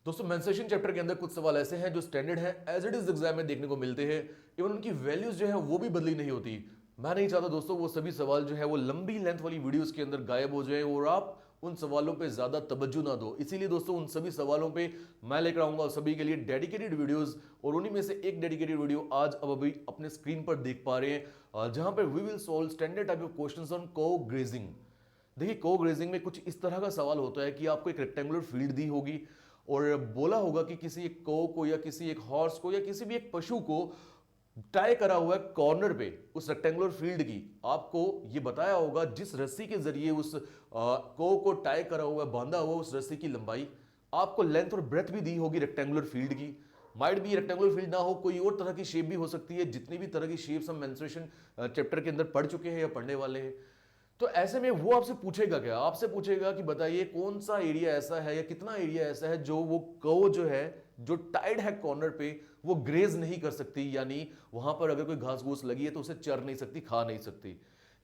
दोस्तों mensuration chapter के अंदर कुछ सवाल ऐसे हैं जो स्टैंडर्ड हैं, एज इट इज एग्जाम में देखने को मिलते हैं। इवन उनकी वैल्यूज जो है वो भी बदली नहीं होती। मैं नहीं चाहता दोस्तों वो सभी सवाल जो है वो लंबी लेंथ वाली वीडियोस के अंदर गायब हो जाए और आप उन सवालों पे ज्यादा तवज्जो ना दो। इसीलिए दोस्तों उन सभी सवालों पे मैं लेकर आऊंगा सभी के लिए डेडिकेटेड वीडियोस, और उन्हीं में से एक डेडिकेटेड वीडियो आज अब अभी अपने स्क्रीन पर देख पा रहे हैं, जहां पर we will solve standard type of questions on cow grazing. देखिए को ग्रेजिंग में कुछ इस तरह का सवाल होता है कि आपको एक रेक्टेंगुलर फील्ड दी होगी और बोला होगा कि किसी एक को या किसी एक हॉर्स को या किसी भी एक पशु को टाई करा हुआ है कॉर्नर पे उस रेक्टेंगुलर फील्ड की। आपको यह बताया होगा जिस रस्सी के जरिए उस को टाई करा हुआ है, बांधा हुआ उस रस्सी की लंबाई। आपको लेंथ और ब्रेथ भी दी होगी रेक्टेंगुलर फील्ड की। माइट भी रेक्टेंगुलर फील्ड ना हो, कोई और तरह की शेप भी हो सकती है। जितनी भी तरह की शेप्स हम मेंस्ट्रुएशन चैप्टर के अंदर पढ़ चुके हैं या पढ़ने वाले हैं, तो ऐसे में वो आपसे पूछेगा क्या, आपसे पूछेगा कि बताइए कौन सा एरिया ऐसा है या कितना एरिया ऐसा है जो वो कव जो है जो टाइड है कॉर्नर पे वो ग्रेज नहीं कर सकती, यानी वहां पर अगर कोई घास घूस लगी है तो उसे चर नहीं सकती, खा नहीं सकती।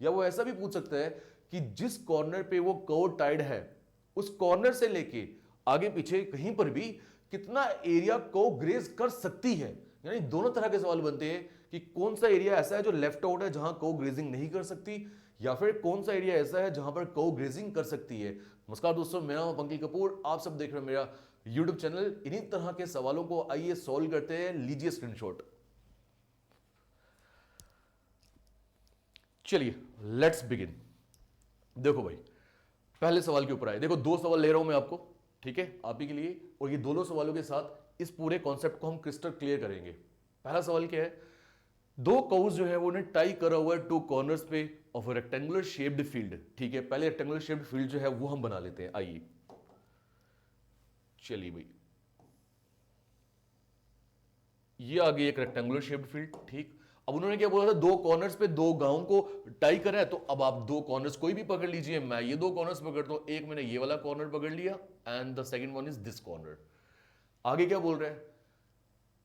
या वो ऐसा भी पूछ सकता है कि जिस कॉर्नर पे वो कव टाइड है उस कॉर्नर से लेके आगे पीछे कहीं पर भी कितना एरिया को ग्रेज कर सकती है। यानी दोनों तरह के सवाल बनते हैं कि कौन सा एरिया ऐसा है जो लेफ्ट आउट है जहां को ग्रेजिंग नहीं कर सकती, या फिर कौन सा एरिया ऐसा है जहां पर को ग्रेजिंग कर सकती है। नमस्कार दोस्तों, मेरा नाम पंकज कपूर, आप सब देख रहे हैं मेरा यूट्यूब चैनल। इन्हीं तरह के सवालों को आइए सॉल्व करते हैं। लीजिए स्क्रीनशॉट। चलिए लेट्स बिगिन। देखो भाई पहले सवाल के ऊपर आए। देखो दो सवाल ले रहा हूं मैं आपको, ठीक है, आप ही के लिए, और ये दोनों सवालों के साथ इस पूरे कॉन्सेप्ट को हम क्रिस्टल क्लियर करेंगे। पहला सवाल क्या है, दो कर्व्स जो है वो उन्हें टाई करा हुआ है टू कॉर्नर्स पे ऑफ रेक्टेंगुलर शेप्ड फील्ड। ठीक है, पहले रेक्टेंगुलर शेप्ड फील्ड जो है वो हम बना लेते हैं। आइए चलिए भाई, ये आ गई एक रेक्टेंगुलर शेप्ड फील्ड। ठीक, अब उन्होंने क्या बोला था, दो कॉर्नर्स पे दो गांवों को टाई करा है, तो अब आप दो कॉर्नर्स कोई भी पकड़ लीजिए। मैं ये दो कॉर्नर्स पकड़ता हूं, एक मैंने ये वाला कॉर्नर पकड़ लिया and the second one is this corner. आगे क्या बोल रहे हैं,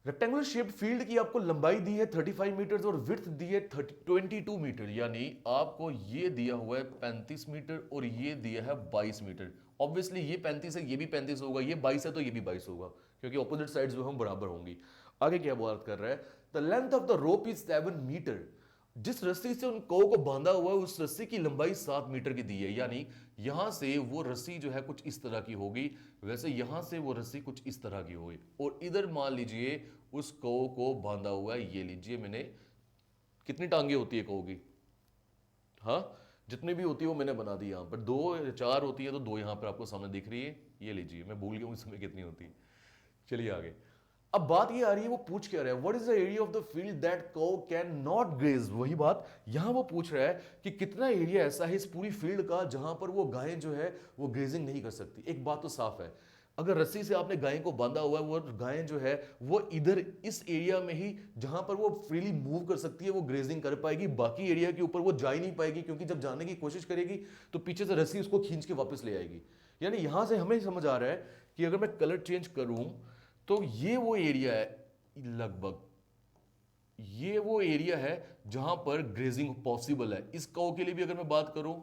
रेक्टेंगुलर शेप्ड फील्ड की आपको लंबाई दी है 35 मीटर और विड्थ दी है 22 मीटर, यानी आपको ये दिया हुआ है 35 मीटर और ये दिया है 22 मीटर। ऑब्वियसली ये 35 है, ये भी 35 होगा, ये 22 है तो ये भी 22 होगा, क्योंकि ऑपोजिट साइड्स जो हम बराबर होंगी। आगे क्या बात कर रहा है, the length of the rope is 7 metre. जिस रस्सी से उन कौ को बांधा हुआ है उस रस्सी की लंबाई 7 मीटर की दी है, यानी यहां से वो रस्सी जो है कुछ इस तरह की होगी, वैसे यहां से वो रस्सी कुछ इस तरह की होगी, और इधर मान लीजिए उस कौ को बांधा हुआ है। ये लीजिए, मैंने कितनी टांगे होती है कौ की, हाँ जितनी भी होती है वो मैंने बना दी। यहां पर 2 4 होती है तो 2 यहां पर आपको सामने दिख रही है। ये लीजिए, मैं भूल गया हूं इसमें कितनी होती है। चलिए आगे। अब बात ये आ रही है, वो पूछ क्या रहा है, what is the area of the field that कौ कैन नॉट ग्रेज। वही बात यहां वो पूछ रहा है कि कितना एरिया ऐसा है इस पूरी फील्ड का जहां पर वो गायें जो है वो ग्रेजिंग नहीं कर सकती। एक बात तो साफ है, अगर रस्सी से आपने गाय को बांधा हुआ है, वो गायें जो है वो इधर इस एरिया में ही जहां पर वो फ्रीली मूव कर सकती है वो ग्रेजिंग कर पाएगी, बाकी एरिया के ऊपर वो जा ही नहीं पाएगी, क्योंकि जब जाने की कोशिश करेगी तो पीछे से रस्सी उसको खींच के वापस ले आएगी। यानी यहां से हमें समझ आ रहा है कि अगर मैं कलर चेंज करूं तो ये वो एरिया है, लगभग ये वो एरिया है जहां पर ग्रेजिंग पॉसिबल है। इस कौ के लिए भी अगर मैं बात करूं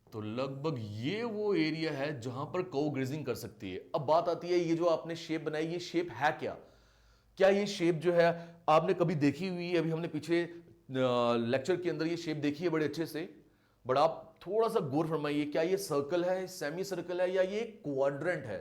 तो लगभग ये वो एरिया है जहां पर कौ ग्रेजिंग कर सकती है। अब बात आती है, ये जो आपने शेप बनाई, ये शेप है क्या, क्या ये शेप जो है आपने कभी देखी हुई है? अभी हमने पीछे लेक्चर के अंदर ये शेप देखी है बड़े अच्छे से, बट आप थोड़ा सा गौर फरमाइए, क्या ये सर्कल है, सेमी सर्कल है, या ये क्वाड्रेंट है?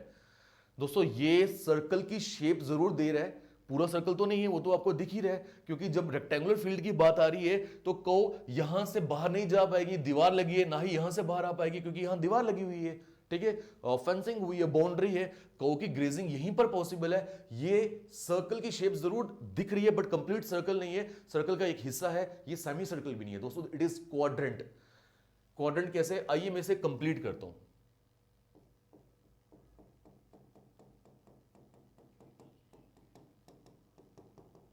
दोस्तों ये सर्कल की शेप जरूर दे रहा है, पूरा सर्कल तो नहीं है, वो तो आपको दिख ही रहा है, क्योंकि जब रेक्टेंगुलर फील्ड की बात आ रही है तो कौ यहां से बाहर नहीं जा पाएगी, दीवार लगी है, ना ही यहां से बाहर आ पाएगी क्योंकि यहां दीवार लगी हुई है। ठीक है, फेंसिंग हुई है, बाउंड्री है, कौ की ग्रेजिंग यहीं पर पॉसिबल है। ये सर्कल की शेप जरूर दिख रही है बट कंप्लीट सर्कल नहीं है, सर्कल का एक हिस्सा है, ये सेमी सर्कल भी नहीं है दोस्तों, इट इज क्वाड्रेंट। क्वाड्रेंट कैसे, आइए मैं इसे कंप्लीट करता हूं।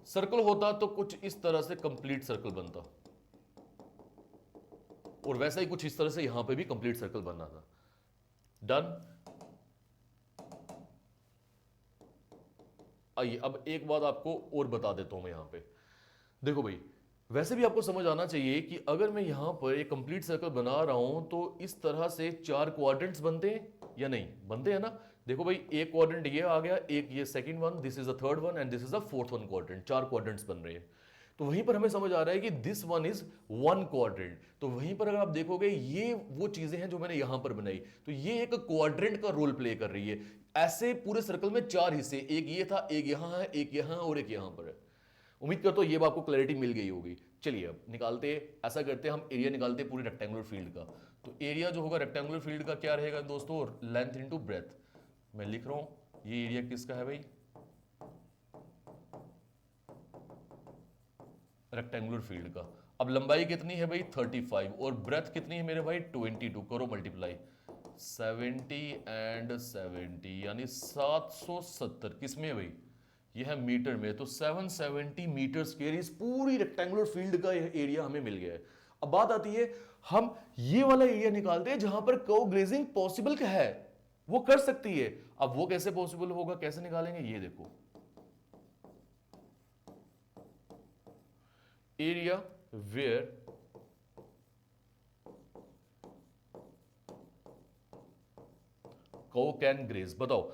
सर्कल होता तो कुछ इस तरह से कंप्लीट सर्कल बनता, और वैसा ही कुछ इस तरह से यहां पे भी कंप्लीट सर्कल बनना था। डन। आइए अब एक बात आपको और बता देता हूं मैं यहां पे। देखो भाई, वैसे भी आपको समझ आना चाहिए कि अगर मैं यहां पर एक कंप्लीट सर्कल बना रहा हूं तो इस तरह से 4 क्वाड्रेंट्स बनते हैं, या नहीं? बनते हैं ना? देखो भाई, एक क्वाड्रेंट ये आ गया, एक ये second one, this is the third one and this is the fourth one quadrant, 4 quadrants बन रहे हैं। तो वहीं पर हमें समझ आ रहा है कि this one is one quadrant. तो वहीं पर अगर आप देखोगे, ये वो चीजें हैं जो मैंने यहां पर बनाई, तो ये एक क्वाड्रेंट का रोल प्ले कर रही है। ऐसे पूरे सर्कल में 4 हिस्से, एक ये था, एक यहां है, एक यहां और एक यहां पर है। उम्मीद करता हूं ये आपको क्लैरिटी मिल गई होगी। चलिए अब निकालते, ऐसा करते हैं, हम एरिया निकालते हैं पूरे रेक्टेंगुलर फील्ड का। तो एरिया जो होगा रेक्टेंगुलर फील्ड का क्या रहेगा दोस्तों? Length into breadth. मैं लिख रहा हूं, ये एरिया किसका है भाई? रेक्टेंगुलर फील्ड का। अब लंबाई कितनी है भाई? 35, और ब्रेथ कितनी है मेरे भाई? 22। करो मल्टीप्लाई, 70 एंड 70 यानी 770। किसमें है भाई? ये है मीटर में। तो 770 मीटर स्क्वायर इस पूरी रेक्टेंगुलर फील्ड का एरिया हमें मिल गया है। अब बात आती है, हम ये वाला एरिया निकालते हैं जहां पर कर्व ग्रेजिंग पॉसिबल है, वो कर सकती है। अब वो कैसे पॉसिबल होगा, कैसे निकालेंगे? ये देखो, area where curve can graze. बताओ,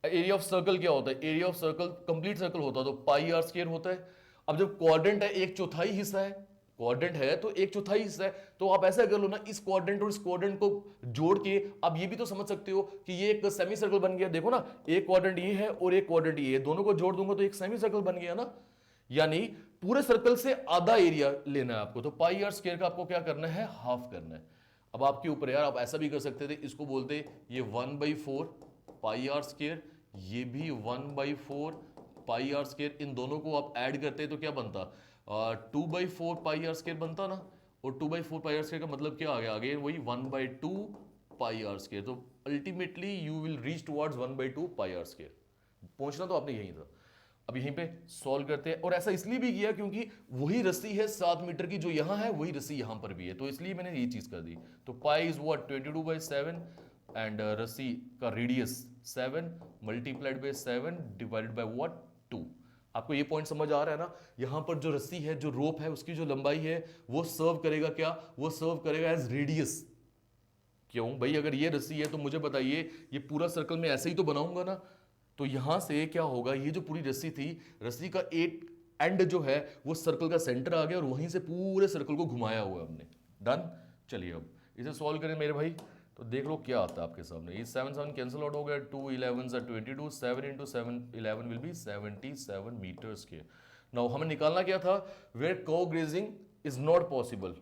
एरिया ऑफ सर्कल क्या होता है? Area of circle, complete circle होता है तो पाई आर स्क्वायर होता है। अब जब क्वाड्रेंट है, एक चौथाई हिस्सा है, क्वाड्रेंट है तो एक चौथाई हिस्सा है, तो आप ऐसा कर लो ना, इस क्वाड्रेंट और इस क्वाड्रेंट को जोड़ के आप ये भी तो समझ सकते हो कि ये एक सेमी सर्कल बन गया। देखो ना, एक क्वाड्रेंट ये है और एक क्वाड्रेंट ये है, दोनों को जोड़ दूंगा तो एक सेमी सर्कल बन गया ना। यानी पूरे सर्कल से आधा एरिया लेना है आपको, तो पाई आर स्क्वायर का आपको क्या करना है? हाफ करना है। अब आपके ऊपर यार, आप ऐसा भी कर सकते थे, इसको बोलते ये 1/4 पाई आर स्क्वायर, ये भी 1/4 पाई आर स्क्वायर। इन दोनों को आप ऐड करते तो क्या बनता? 2/4 पाई आर स्क्वायर बनता ना। और 2/4 पाई आर स्क्वायर का मतलब क्या आ गया? आगे वही 1/2 पाई आर स्क्वायर। तो ultimately you will reach towards 1/2 pi R square. पहुंचना तो आपने यही था। अब यहीं पे सॉल्व करते हैं, और ऐसा इसलिए भी किया क्योंकि वही रस्सी है 7 मीटर की जो यहां है, वही रस्सी यहां पर भी है, तो इसलिए मैंने ये चीज कर दी। तो पाई इज व्हाट? 22/7 एंड रस्सी का radius 7 multiplied by 7 divided by what? 2। आपको ये पॉइंट समझ आ रहा है ना? यहां पर जो रस्सी है, जो रोप है, उसकी जो लंबाई है, वो सर्व करेगा क्या? वो सर्व करेगा एज रेडियस। क्यों भाई? अगर ये रस्सी है तो मुझे बताइए, ये पूरा सर्कल में ऐसे ही तो बनाऊंगा ना। तो यहां से क्या होगा, ये जो पूरी रस्सी थी, रस्सी का एक एंड जो है वो सर्कल का सेंटर आ गया, और वहीं से पूरे सर्कल को घुमाया हुआ है हमने। डन। चलिए अब इसे सॉल्व करें मेरे भाई, तो देख लो क्या आता है आपके सामने। ये 7 7 कैंसिल आउट हो गया, 2 11s are 22, 7 into 7 11 will be 77 metre square. Now हमें निकालना क्या था? Where curve grazing is not possible.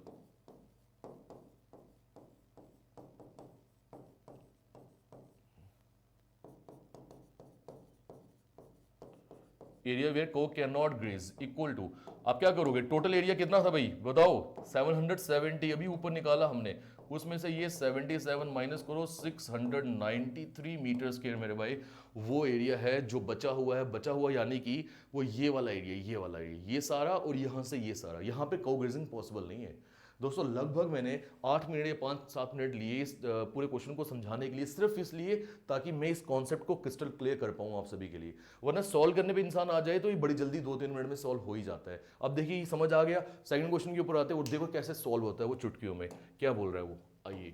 Area where curve can not graze equal to, आप क्या करोगे? टोटल एरिया कितना था भाई बताओ? 770 अभी ऊपर निकाला हमने, उसमें से ये 77 माइनस करो, 693 मीटर स्क्वायर मेरे भाई वो एरिया है जो बचा हुआ है। बचा हुआ यानी कि वो ये वाला एरिया, ये वाला एरिया, ये सारा, और यहां से ये सारा। यहां पे कर्व ग्रेजिंग पॉसिबल नहीं है दोस्तों। लगभग मैंने 8 मिनट या 5-7 मिनट लिए इस पूरे क्वेश्चन को समझाने के लिए, सिर्फ इसलिए ताकि मैं इस कॉन्सेप्ट को क्रिस्टल क्लियर कर पाऊं आप सभी के लिए। वरना सॉल्व करने पे इंसान आ जाए तो ये बड़ी जल्दी 2-3 मिनट में सॉल्व हो ही जाता है। अब देखिए समझ आ गया। सेकंड क्वेश्चन के ऊपर आते हैं और देखो कैसे सॉल्व होता है वो चुटकियों में। क्या बोल रहा है वो, आइए।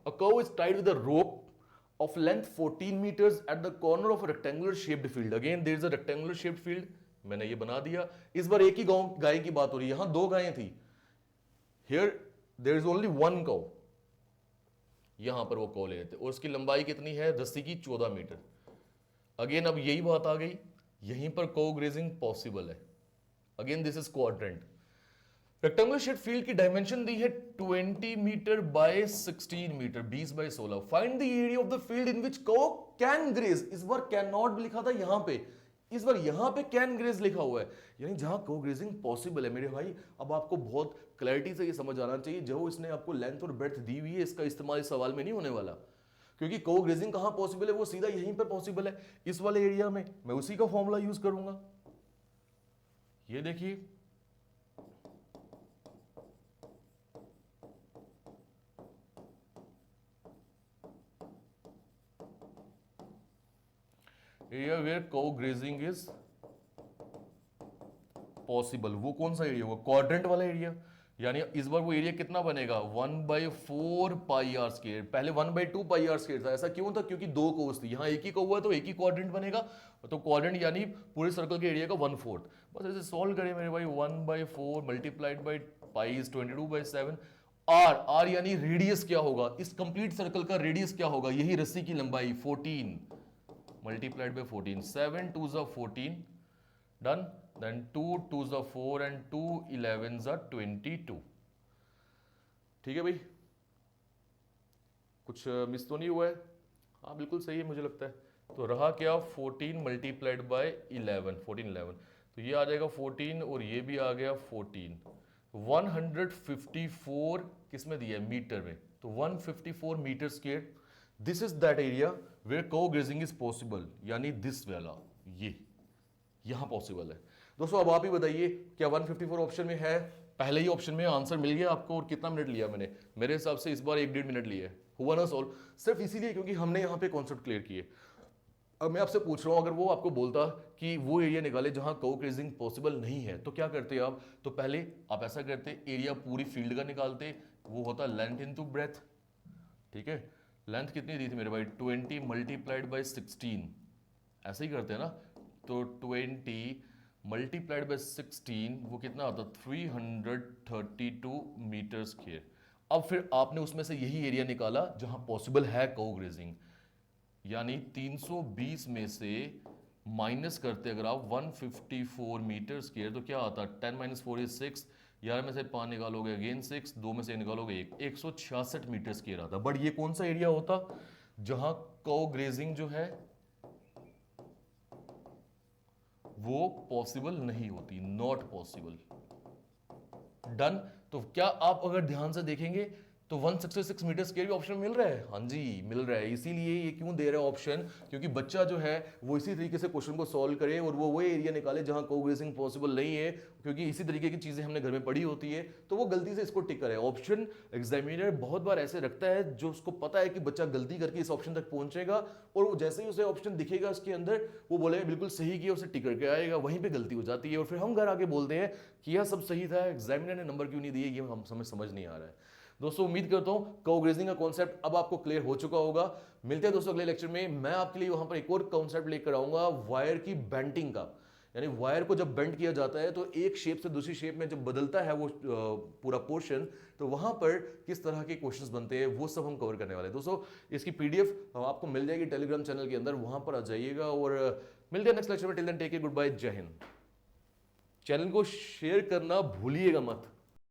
A curve is tied with a rope of length 14 meters at the corner of a rectangular shaped field. Again there is a rectangular shaped field. मैंने ये बना दिया। इस बार एक ही गाय की बात हो रही है, यहां 2 गायें थी। Here there is only one cow. यहां पर वो कौ ले लेते, और उसकी लंबाई कितनी है रस्सी की? 14 मीटर। अगेन अब यही बात आ गई, यहीं पर को ग्रेजिंग पॉसिबल है। Again this is quadrant. Rectangular shape field की डायमेंशन दी है 20 metre by 16 metre, 20/16। Find the area of the field in which cow can graze. इस बार कैन नॉट भी लिखा था यहां पे, इस बार यहां पे कैन ग्रेज लिखा हुआ है, यानी जहां को ग्रेजिंग पॉसिबल है मेरे भाई। अब आपको बहुत क्लैरिटी से ये समझ आना चाहिए, जो इसने आपको लेंथ और ब्रेड्थ दी हुई है, इसका इस्तेमाल इस सवाल में नहीं होने वाला। क्योंकि को ग्रेजिंग कहां पॉसिबल है? वो सीधा यहीं पर पॉसिबल है, इस वाले एरिया में। मैं उसी का फॉर्मूला यूज करूंगा। ये देखिए, area where cow grazing is possible, वो कौन सा एरिया होगा? क्वाड्रेंट वाला एरिया। यानी इस बार वो एरिया कितना बनेगा 1/4 पाई आर स्क्वायर। पहले 1/2 पाई आर स्क्वायर था। ऐसा क्यों था? क्योंकि दो कोस थी, यहाँ एक ही कौवा है तो एक ही क्वाड्रेंट बनेगा, तो क्वाड्रेंट यानी पूरे सर्कल के एरिया का 1/4। बस ऐसे सॉल्व करें मेरे भाई, 1/4 multiplied by pi is 22/7। R, R यानी रेडियस क्या होगा, इस कंप्लीट सर्कल का रेडियस क्या होगा, यही रस्सी की लंबाई 14 मल्टीप्लाइड बाई 14, 7 2 ज़ा 14 डन, देन 2 2 ज़ा 4 एंड 2 11 ज़ा 22। ठीक है भाई, कुछ मिस तो नहीं हुआ है? हाँ बिल्कुल सही है मुझे लगता है। तो रहा क्या 14 मल्टीप्लाइड बाय 11, 14 11, तो ये आ जाएगा 14 और ये भी आ गया 14। 154 किस में दिया है? मीटर में। तो 154 metre square, this is that area where cow grazing is possible, यानी दिस वाला, ये यहां पॉसिबल है। दोस्तों अब आप ही बताइए, क्या 154 ऑप्शन में है? पहले ही ऑप्शन में आंसर मिल गया आपको। और कितना मिनट लिया मैंने? मेरे हिसाब से इस बार 1-1.5 मिनट लिए। हुआ ना सॉल्व? सिर्फ इसीलिए क्योंकि हमने यहाँ पे कॉन्सेप्ट क्लियर किए। अब मैं आपसे पूछ रहा हूँ, अगर वो आपको बोलता कि वो एरिया निकाले जहां कर्व ग्रेजिंग पॉसिबल नहीं है, तो क्या करते आप? तो पहले आप ऐसा करते, एरिया पूरी फील्ड का निकालते, वो होता लेंथ इनटू ब्रेथ। ठीक है, लेंथ कितनी दी थी मेरे भाई? 20 मल्टीप्लाइड बाई 16, ऐसे ही करते हैं ना। तो 20 मल्टीप्लाइड बाई 16 वो कितना आता? 332 मीटर स्क्वायर। अब फिर आपने उसमें से यही एरिया निकाला जहां पॉसिबल है कर्व ग्रेजिंग, यानी 320 में से माइनस करते अगर आप 154 मीटर स्क्वायर, तो क्या आता? 10 - 4 इज 6, 11 में से 5 निकालोगे अगेन 6, 2 में से निकालोगे 1, 166 मीटर स्क्वायर आता। बट ये कौन सा एरिया होता जहां कर्व ग्रेजिंग जो है वो पॉसिबल नहीं होती, नॉट पॉसिबल। डन। तो क्या आप अगर ध्यान से देखेंगे तो 166 मीटर स्क्वायर भी ऑप्शन मिल रहा है। हाँ जी मिल रहा है। इसीलिए ये क्यों दे रहा है ऑप्शन? क्योंकि बच्चा जो है वो इसी तरीके से क्वेश्चन को सॉल्व करे और वो एरिया निकाले जहां कर्व ग्रेजिंग पॉसिबल नहीं है, क्योंकि इसी तरीके की चीजें हमने घर में पढ़ी होती है, तो वो गलती से इसको टिक करे। ऑप्शन एग्जामिनर बहुत बार ऐसे रखता है जो उसको पता है कि बच्चा गलती करके इस ऑप्शन तक पहुंचेगा, और जैसे ही उसे ऑप्शन दिखेगा उसके अंदर, वो बोलेगा बिल्कुल सही किया, उसे टिक करके आएगा, वहीं पे गलती हो जाती है। और फिर हम घर आके बोलते हैं कि यह सब सही था, एग्जामिनर ने नंबर क्यों नहीं दिए, ये हम समझ नहीं आ रहा है। दोस्तों उम्मीद करता हूं कर्व ग्रेजिंग का कॉन्सेप्ट अब आपको क्लियर हो चुका होगा। मिलते हैं दोस्तों अगले लेक्चर में। मैं आपके लिए वहां पर एक और कॉन्सेप्ट लेकर आऊंगा, वायर की बेंडिंग का। यानी वायर को जब बेंड किया जाता है तो एक शेप से दूसरी शेप में जब बदलता है वो पूरा पोर्शन, तो वहां पर किस तरह के क्वेश्चंस बनते हैं वो सब हम कवर करने वाले हैं। दोस्तों इसकी पीडीएफ आपको मिल जाएगी टेलीग्राम चैनल के अंदर, वहां पर आ जाइएगा। और मिलते हैं नेक्स्ट लेक्चर में। Till then take care, good bye, जय हिंद। चैनल को शेयर करना भूलिएगा मत।